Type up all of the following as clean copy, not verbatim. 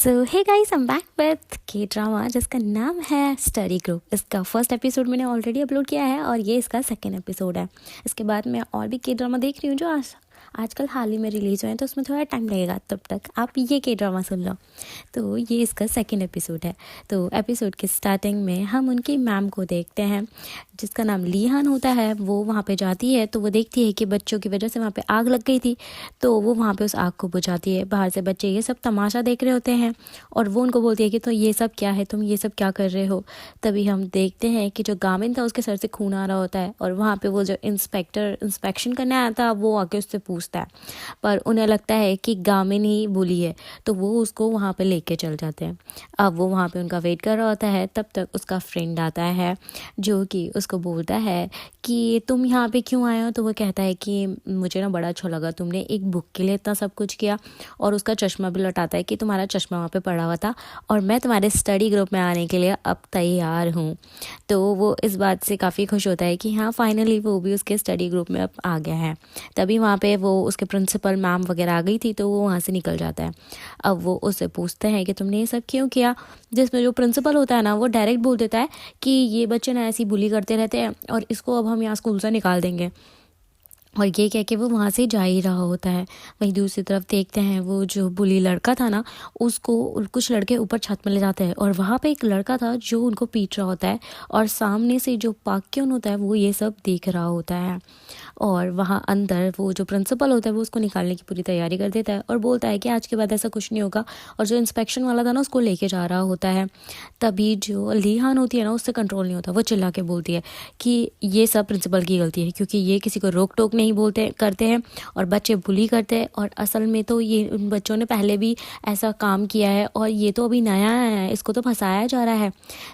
So hey guys, I am back with K drama जिसका नाम है स्टडी ग्रुप। इसका फर्स्ट एपिसोड मैंने ऑलरेडी अपलोड किया है और ये इसका सेकेंड एपिसोड है। इसके बाद मैं और भी के ड्रामा देख रही हूँ जो आजकल हाल ही में रिलीज़ हुए हैं, तो उसमें थोड़ा टाइम लगेगा। तब तक आप ये के ड्रामा सुन लो। तो ये इसका सेकेंड एपिसोड है। तो एपिसोड के स्टार्टिंग में हम उनकी मैम को देखते हैं जिसका नाम लीहान होता है। वो वहाँ पे जाती है तो वो देखती है कि बच्चों की वजह से वहाँ पे आग लग गई थी, तो वो वहाँ पे उस आग को बुझाती है। बाहर से बच्चे ये सब तमाशा देख रहे होते हैं और वो उनको बोलती है कि तो ये सब क्या है, तुम ये सब क्या कर रहे हो। तभी हम देखते हैं कि जो गामिन था उसके सर से खून आ रहा होता है और वहाँ पे वो जो इंस्पेक्शन करने आया था वो आके उससे पूछता है, पर उन्हें लगता है कि गामिन ही बुली है, तो वो उसको वहाँ पे लेके चल जाते हैं। अब वो वहाँ पे उनका वेट कर रहा होता है। तब तक उसका फ्रेंड आता है जो कि उसको बोलता है कि तुम यहाँ पे क्यों आए हो। तो वो कहता है कि मुझे ना बड़ा अच्छा लगा, तुमने एक बुक के लिए इतना सब कुछ किया, और उसका चश्मा भी लौटाता है कि तुम्हारा चश्मा वहाँ पे पड़ा हुआ था और मैं तुम्हारे स्टडी ग्रुप में आने के लिए अब तैयार हूँ। तो वो इस बात से काफ़ी खुश होता है कि हाँ फाइनली वो भी उसके स्टडी ग्रुप में अब आ गया है। तभी वहाँ पे वो उसके प्रिंसिपल मैम वगैरह आ गई थी, तो वो वहाँ से निकल जाता है। अब वो उससे पूछते हैं कि तुमने ये सब क्यों किया, जिसमें जो प्रिंसिपल होता है ना वो डायरेक्ट बोल देता है कि ये बच्चे ना ऐसी बुली करते रहते हैं और इसको अब हम यहाँ स्कूल से निकाल देंगे। और ये कह के वो वहाँ से जा ही रहा होता है। वहीं दूसरी तरफ देखते हैं वो जो बुली लड़का था ना, उसको कुछ लड़के ऊपर छत में ले जाते हैं और वहाँ पे एक लड़का था जो उनको पीट रहा होता है और सामने से जो पाक्योन होता है वो ये सब देख रहा होता है। और वहाँ अंदर वो जो प्रिंसिपल होता है वो उसको निकालने की पूरी तैयारी कर देता है और बोलता है कि आज के बाद ऐसा कुछ नहीं होगा, और जो इंस्पेक्शन वाला था ना उसको लेके जा रहा होता है। तभी जो लीहान होती है ना उससे कंट्रोल नहीं होता, वो चिल्ला के बोलती है कि ये सब प्रिंसिपल की गलती है क्योंकि ये किसी को रोक टोक नहीं बोलते करते हैं और बच्चे बुली करते हैं, और असल में तो ये उन बच्चों ने पहले भी ऐसा काम किया है और ये तो अभी नया है, इसको तो फंसाया जा रहा है।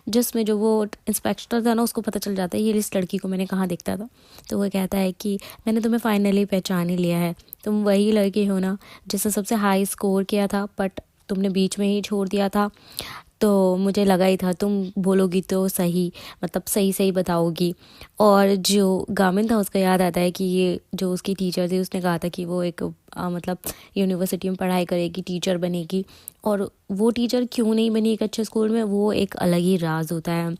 जिसमें जो वो इंस्पेक्टर था ना उसको पता चल जाता है ये इस लड़की को मैंने कहाँ देखता था। तो वो कहता है कि मैंने तुम्हें फाइनली पहचान ही लिया है, तुम वही लड़की हो ना जिसने सबसे हाई स्कोर किया था, बट तुमने बीच में ही छोड़ दिया था। तो मुझे लगा ही था तुम बोलोगी तो सही, मतलब सही सही बताओगी। और जो गामिन था उसका याद आता है कि ये जो उसकी टीचर थी उसने कहा था कि वो एक मतलब यूनिवर्सिटी में पढ़ाई करेगी, टीचर बनेगी, और वो टीचर क्यों नहीं बनी एक अच्छे स्कूल में, वो एक अलग ही राज होता है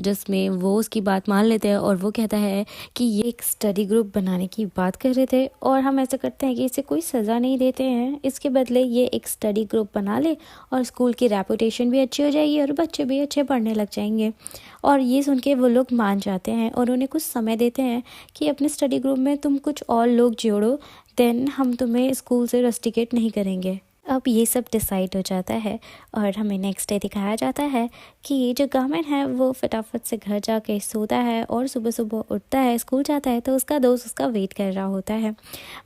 जिसमें वो उसकी बात मान लेते हैं। और वो कहता है कि ये एक स्टडी ग्रुप बनाने की बात कर रहे थे और हम ऐसा करते हैं कि इसे कोई सज़ा नहीं देते हैं, इसके बदले ये एक स्टडी ग्रुप बना ले और स्कूल की रेपुटेशन भी अच्छी हो जाएगी और बच्चे भी अच्छे पढ़ने लग जाएंगे। और ये सुन के वो लोग मान जाते हैं और उन्हें कुछ समय देते हैं कि अपने स्टडी ग्रुप में तुम कुछ और लोग जोड़ो, देन हम तुम्हें स्कूल से रस्टिकेट नहीं करेंगे। अब ये सब डिसाइड हो जाता है और हमें नेक्स्ट डे दिखाया जाता है कि जो गामिन है वो फटाफट से घर जाके सोता है और सुबह सुबह उठता है, स्कूल जाता है, तो उसका दोस्त उसका वेट कर रहा होता है।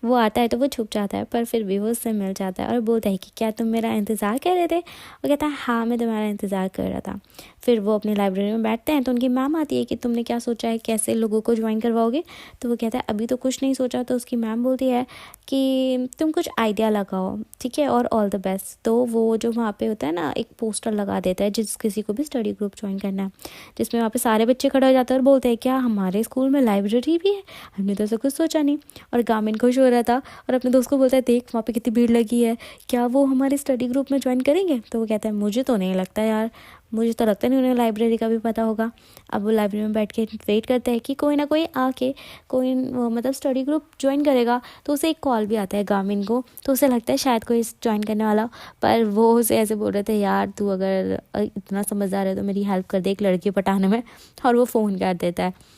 वो आता है तो वो छुप जाता है, पर फिर भी वो उससे मिल जाता है और बोलता है कि क्या तुम मेरा इंतज़ार कर रहे थे। वो कहता है हाँ मैं तुम्हारा इंतज़ार कर रहा था। फिर वो अपनी लाइब्रेरी में बैठते हैं तो उनकी मैम आती है कि तुमने क्या सोचा है, कैसे लोगों को ज्वाइन करवाओगे। तो वो कहता है अभी तो कुछ नहीं सोचा। तो उसकी मैम बोलती है कि तुम कुछ आइडिया लगाओ, ठीक है, और ऑल द बेस्ट। तो वो जो वहाँ पे होता है ना एक पोस्टर लगा देता है जिस किसी को भी स्टडी ग्रुप ज्वाइन करना है, जिसमें वहाँ पे सारे बच्चे खड़े हो जाते हैं और बोलते हैं क्या हमारे स्कूल में लाइब्रेरी भी है, हमने तो ऐसा कुछ सोचा नहीं। और गामिन खुश हो रहा था और अपने दोस्त को बोलता है देख वहाँ पे कितनी भीड़ लगी है, क्या वो हमारे स्टडी ग्रुप में ज्वाइन करेंगे। तो वो कहता है मुझे तो नहीं लगता यार, मुझे तो लगता नहीं उन्हें लाइब्रेरी का भी पता होगा। अब वो लाइब्रेरी में बैठ के वेट करते हैं कि कोई ना कोई आके कोई मतलब स्टडी ग्रुप ज्वाइन करेगा। तो उसे एक कॉल भी आता है गामिन को, तो उसे लगता है शायद कोई ज्वाइन करने वाला, पर वो उसे ऐसे बोल रहे थे यार तू अगर इतना समझदार है तो मेरी हेल्प कर दे एक लड़की पटाने में, और वो फ़ोन कर देता है।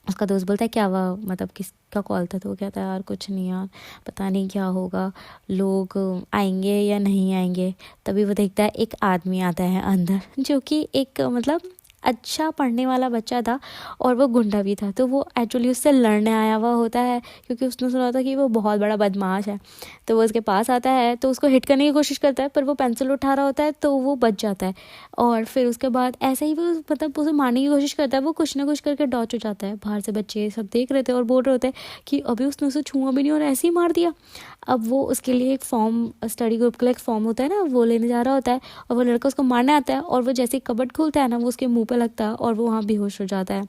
उसका दोस्त बोलता है क्या हुआ, मतलब किसका कॉल था। तो वो कहता है यार कुछ नहीं यार, पता नहीं क्या होगा, लोग आएंगे या नहीं आएंगे। तभी वो देखता है एक आदमी आता है अंदर जो कि एक मतलब अच्छा पढ़ने वाला बच्चा था और वो गुंडा भी था। तो वो एक्चुअली उससे लड़ने आया हुआ होता है क्योंकि उसने सुना था कि वो बहुत बड़ा बदमाश है। तो वो उसके पास आता है तो उसको हिट करने की कोशिश करता है, पर वो पेंसिल उठा रहा होता है तो वो बच जाता है। और फिर उसके बाद ऐसे ही वो मतलब उसे मारने की कोशिश करता है, वो कुछ ना कुछ करके डॉच हो जाता है। बाहर से बच्चे सब देख रहे थे और बोल रहे होते हैं कि अभी उसने उसे छुआ भी नहीं और ऐसे ही मार दिया। अब वो उसके लिए एक फॉर्म, स्टडी ग्रुप के लिए एक फॉर्म होता है ना, वो लेने जा रहा होता है और वो लड़का उसको मारने आता है और वो जैसे कबर्ड खोलता है ना वो उसके मुंह पे पर लगता है और वो वहाँ बेहोश हो जाता है।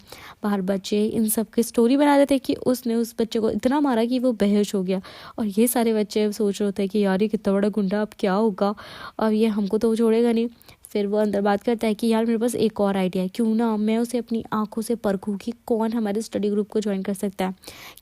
बाहर बच्चे इन सब की स्टोरी बना देते हैं कि उसने उस बच्चे को इतना मारा कि वो बेहोश हो गया, और ये सारे बच्चे सोच रहे होते हैं कि यार ये कितना बड़ा गुंडा, अब क्या होगा, अब ये हमको तो छोड़ेगा नहीं। फिर वो अंदर बात करता है कि यार मेरे पास एक और आइडिया है, क्यों ना मैं उसे अपनी आंखों से परखूँ कि कौन हमारे स्टडी ग्रुप को ज्वाइन कर सकता है।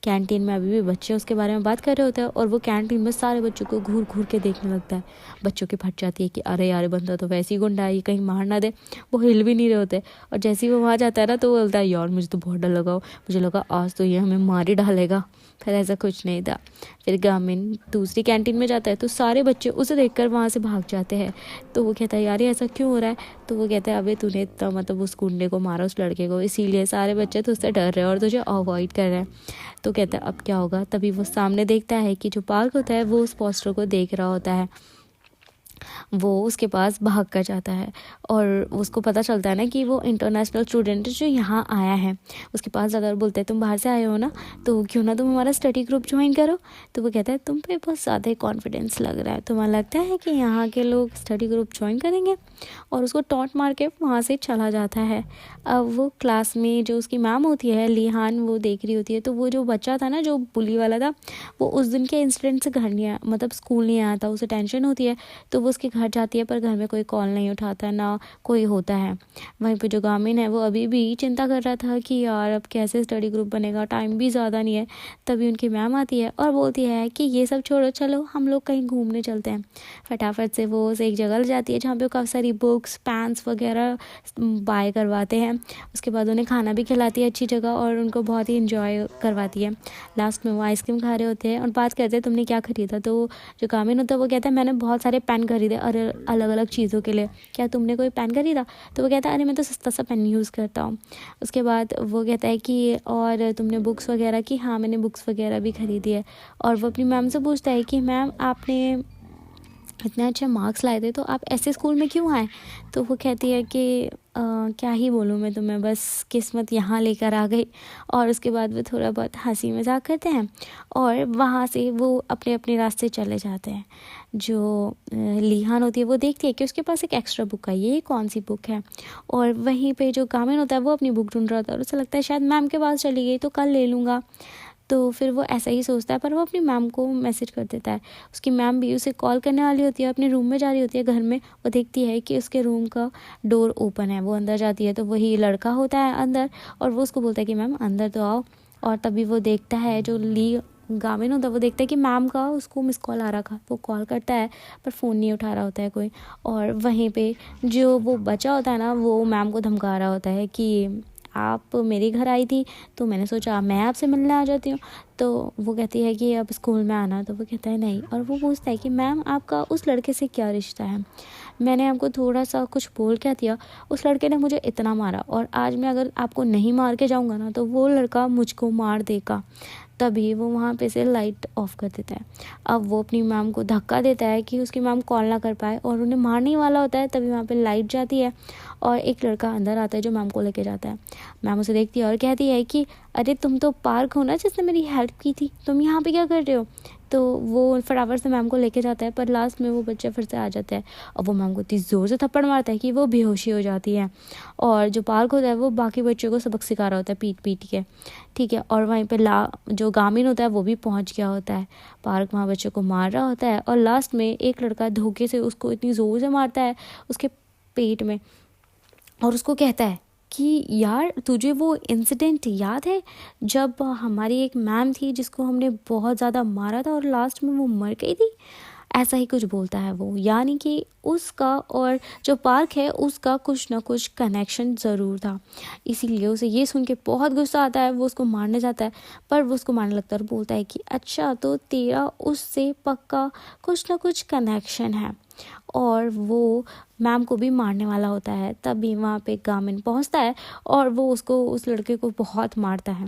कैंटीन में अभी भी बच्चे उसके बारे में बात कर रहे होते हैं और वो कैंटीन में सारे बच्चों को घूर घूर के देखने लगता है। बच्चों की फट जाती है कि अरे यार बंदा तो वैसे ही गुंडा है, ये कहीं मार ना दे। वो हिल भी नहीं रहे होते, और जैसे ही वो वहाँ जाता है ना तो वो बोलता है यार मुझे तो बहुत डर लगा, मुझे लगा आज तो ये हमें मार ही डालेगा। फिर ऐसा कुछ नहीं था। फिर गामिन दूसरी कैंटीन में जाता है तो सारे बच्चे उसे देखकर वहाँ से भाग जाते हैं। तो वो कहता है यार ये ऐसा क्यों हो रहा है। तो वो कहता है अबे तूने इतना मतलब उस गुंडे को मारा, उस लड़के को, इसीलिए सारे बच्चे तुझसे डर रहे हैं और तुझे अवॉइड कर रहे हैं। तो कहता है अब क्या होगा। तभी वो सामने देखता है कि जो पार्क होता है वो उस पोस्टर को देख रहा होता है। वो उसके पास भाग कर जाता है और उसको पता चलता है ना कि वो इंटरनेशनल स्टूडेंट जो यहाँ आया है। उसके पास जाता है और बोलता है तुम बाहर से आए हो ना, तो क्यों ना तुम हमारा स्टडी ग्रुप ज्वाइन करो। तो वो कहता है तुम पे बहुत ज़्यादा कॉन्फिडेंस लग रहा है, तुम्हें लगता है कि यहाँ के लोग स्टडी ग्रुप ज्वाइन करेंगे। और उसको टॉन्ट मार के वहाँ से चला जाता है। अब वो क्लास में जो उसकी मैम होती है लिहान, वो देख रही होती है। तो वो जो बच्चा था ना जो बुली वाला था, वो उस दिन के इंसिडेंट से घर नहीं आया, मतलब स्कूल नहीं आया था, उसे टेंशन होती है। तो वो उसके घर जाती है पर घर में कोई कॉल नहीं उठाता, ना कोई होता है। वहीं पे जो गामिन है वो अभी भी चिंता कर रहा था कि यार अब कैसे स्टडी ग्रुप बनेगा, टाइम भी ज़्यादा नहीं है। तभी उनकी मैम आती है और बोलती है कि ये सब छोड़ो, चलो हम लोग कहीं घूमने चलते हैं। फटाफट से वो एक जगह ले जाती है जहाँ पे काफ़ी सारी बुक्स पेन्स वगैरह बाय करवाते हैं। उसके बाद उन्हें खाना भी खिलाती है अच्छी जगह और उनको बहुत ही इंजॉय करवाती है। लास्ट में वो आइसक्रीम खा रहे होते हैं और बात करते हैं तुमने क्या खरीदा। तो जो गामिन होता है वो कहता है मैंने बहुत सारे पेन खरीदे और अलग अलग चीज़ों के लिए, क्या तुमने कोई पेन खरीदा। तो वो कहता है अरे मैं तो सस्ता सा पेन यूज़ करता हूँ। उसके बाद वो कहता है कि और तुमने बुक्स वगैरह की। हाँ मैंने बुक्स वगैरह भी खरीदी है। और वो अपनी मैम से पूछता है कि मैम आपने इतने अच्छे मार्क्स लाए थे तो आप ऐसे स्कूल में क्यों आए। तो वो कहती है कि क्या ही बोलूँ मैं तुम्हें, बस किस्मत यहाँ लेकर आ गई। और उसके बाद वो थोड़ा बहुत हंसी मजाक करते हैं और वहाँ से वो अपने अपने रास्ते चले जाते हैं। जो लिहान होती है वो देखती है कि उसके पास एक एक्स्ट्रा बुक आई है, ये कौन सी बुक है। और वहीं पे जो गामिन होता है वो अपनी बुक ढूंढ रहा होता है और उसे लगता है शायद मैम के पास चली गई तो कल ले लूँगा। तो फिर वो ऐसा ही सोचता है पर वो अपनी मैम को मैसेज कर देता है। उसकी मैम भी उसे कॉल करने वाली होती है, अपने रूम में जा रही होती है घर में। वो देखती है कि उसके रूम का डोर ओपन है, वो अंदर जाती है तो वही लड़का होता है अंदर और वो उसको बोलता है कि मैम अंदर तो आओ। और तभी वो देखता है जो गामिन होता है वो देखता है कि मैम का उसको मिस कॉल आ रहा था। वो कॉल करता है पर फ़ोन नहीं उठा रहा होता है कोई। और वहीं पे जो वो बच्चा होता है ना वो मैम को धमका रहा होता है कि आप मेरे घर आई थी तो मैंने सोचा मैं आपसे मिलने आ जाती हूँ। तो वो कहती है कि अब स्कूल में आना। तो वो कहता है नहीं। और वो पूछता है कि मैम आपका उस लड़के से क्या रिश्ता है, मैंने आपको थोड़ा सा कुछ बोल क्या दिया, उस लड़के ने मुझे इतना मारा और आज मैं अगर आपको नहीं मार के जाऊँगा ना तो वो लड़का मुझको मार देगा। तभी वो वहाँ पे से लाइट ऑफ कर देता है। अब वो अपनी मैम को धक्का देता है कि उसकी मैम कॉल ना कर पाए और उन्हें मारने वाला होता है। तभी वहाँ पे लाइट जाती है और एक लड़का अंदर आता है जो मैम को लेके जाता है। मैम उसे देखती है और कहती है कि अरे तुम तो पार्क हो ना जिसने मेरी हेल्प की थी, तुम यहाँ पे क्या कर रहे हो। तो वो फटाफट से मैम को लेके जाता है पर लास्ट में वो बच्चा फिर से आ जाता है और वो मैम को इतनी ज़ोर से थप्पड़ मारता है कि वो बेहोशी हो जाती है। और जो पार्क होता है वो बाकी बच्चों को सबक सिखा रहा होता है पीट पीट के, ठीक है। और वहीं पे जो गामिन होता है वो भी पहुंच गया होता है। पार्क वहाँ बच्चों को मार रहा होता है और लास्ट में एक लड़का धोखे से उसको इतनी ज़ोर से मारता है उसके पेट में और उसको कहता है कि यार तुझे वो इंसिडेंट याद है जब हमारी एक मैम थी जिसको हमने बहुत ज़्यादा मारा था और लास्ट में वो मर गई थी। ऐसा ही कुछ बोलता है वो, यानी कि उसका और जो पार्क है उसका कुछ ना कुछ कनेक्शन ज़रूर था। इसीलिए उसे ये सुन के बहुत गुस्सा आता है। वो उसको मारने जाता है पर वो उसको मारने लगता है और बोलता है कि अच्छा तो तेरा उससे पक्का कुछ ना कुछ कनेक्शन है। और वो मैम को भी मारने वाला होता है। तभी वहाँ पे गामिन पहुँचता है और वो उस लड़के को बहुत मारता है।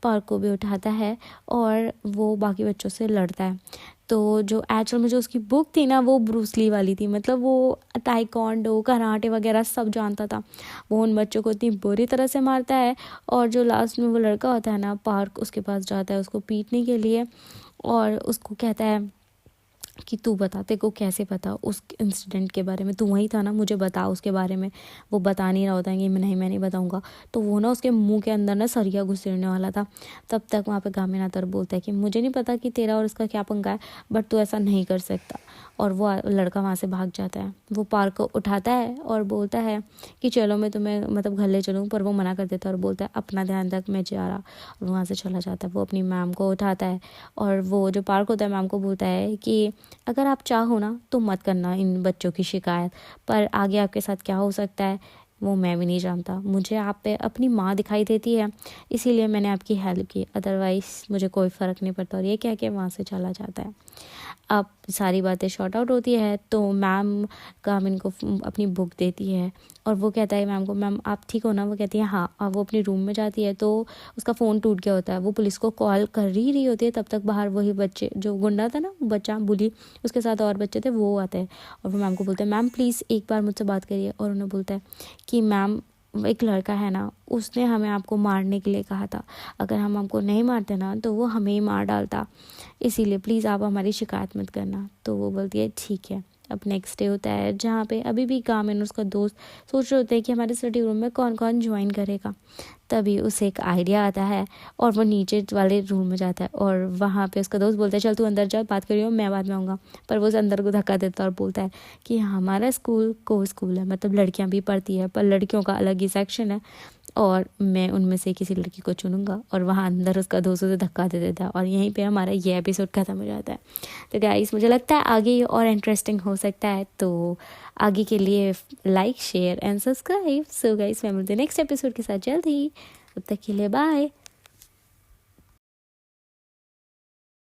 पार्क को भी उठाता है और वो बाकी बच्चों से लड़ता है। तो जो एक्चुअल में जो उसकी बुक थी ना वो ब्रूस ली वाली थी, मतलब वो ताइक्वांडो कराटे वगैरह सब जानता था। वो उन बच्चों को इतनी बुरी तरह से मारता है और जो लास्ट में वो लड़का होता है ना पार्क, उसके पास जाता है उसको पीटने के लिए और उसको कहता है कि तू बता, तेरे को कैसे पता उस इंसिडेंट के बारे में, तू वहीं था ना, मुझे बता उसके बारे में। वो बता नहीं रहा होता है कि मैं नहीं बताऊंगा। तो वो ना उसके मुंह के अंदर ना सरिया घुसेड़ने वाला था। तब तक वहाँ पे गामिनातर बोलता है कि मुझे नहीं पता कि तेरा और उसका क्या पंगा है, बट तू ऐसा नहीं कर सकता। और वो लड़का वहाँ से भाग जाता है। वो पार्क को उठाता है और बोलता है कि चलो मैं तुम्हें मतलब घर ले चलूँ, पर वो मना कर देता है और बोलता है अपना ध्यान रख, मैं जा रहा। और वहाँ से चला जाता है। वो अपनी मैम को उठाता है और वो जो पार्क होता है मैम को बोलता है कि अगर आप चाहो ना तो मत करना इन बच्चों की शिकायत, पर आगे आपके साथ क्या हो सकता है वो मैं भी नहीं जानता। मुझे आप पे अपनी माँ दिखाई देती है, इसीलिए मैंने आपकी हेल्प की, अदरवाइज़ मुझे कोई फ़र्क नहीं पड़ता। और ये कह के वहाँ से चला जाता है। अब सारी बातें शॉर्ट आउट होती है तो मैम गामिन को अपनी बुक देती है और वो कहता है मैम को, मैम आप ठीक हो ना? वो कहती है हाँ। अब वो अपनी रूम में जाती है तो उसका फ़ोन टूट गया होता है। वो पुलिस को कॉल कर ही रही होती है, तब तक बाहर वही बच्चे, जो गुंडा था ना, बच्चा बुली, उसके साथ और बच्चे थे, वो आते हैं और वो मैम को बोलते हैं मैम प्लीज़ एक बार मुझसे बात करिए। और उन्हें बोलता है कि मैम एक लड़का है ना, उसने हमें आपको मारने के लिए कहा था, अगर हम आपको नहीं मारते ना तो वो हमें ही मार डालता, इसीलिए प्लीज़ आप हमारी शिकायत मत करना। तो वो बोलती है ठीक है। अब नेक्स्ट डे होता है जहाँ पे अभी भी गामिन और उसका दोस्त सोच रहे होते हैं कि हमारे स्टडी रूम में कौन कौन ज्वाइन करेगा। तभी उसे एक आइडिया आता है और वो नीचे वाले रूम में जाता है और वहाँ पे उसका दोस्त बोलता है चल तू अंदर जा, बात करियो, मैं बाद में आऊँगा। पर वो उस अंदर को धक्का देता है और बोलता है कि हमारा स्कूल को स्कूल है, मतलब लड़कियाँ भी पढ़ती है, पर लड़कियों का अलग ही सेक्शन है और मैं उनमें से किसी लड़की को चुनूंगा। और वहाँ अंदर उसका दोस्त उसे धक्का दे देता है और यहीं पे हमारा ये एपिसोड ख़त्म हो जाता है। तो गाइस मुझे लगता है आगे ये और इंटरेस्टिंग हो सकता है, तो आगे के लिए like share and subscribe. So guys मैं मिलती हूँ नेक्स्ट एपिसोड के साथ जल्द ही। तब तक के लिए बाय।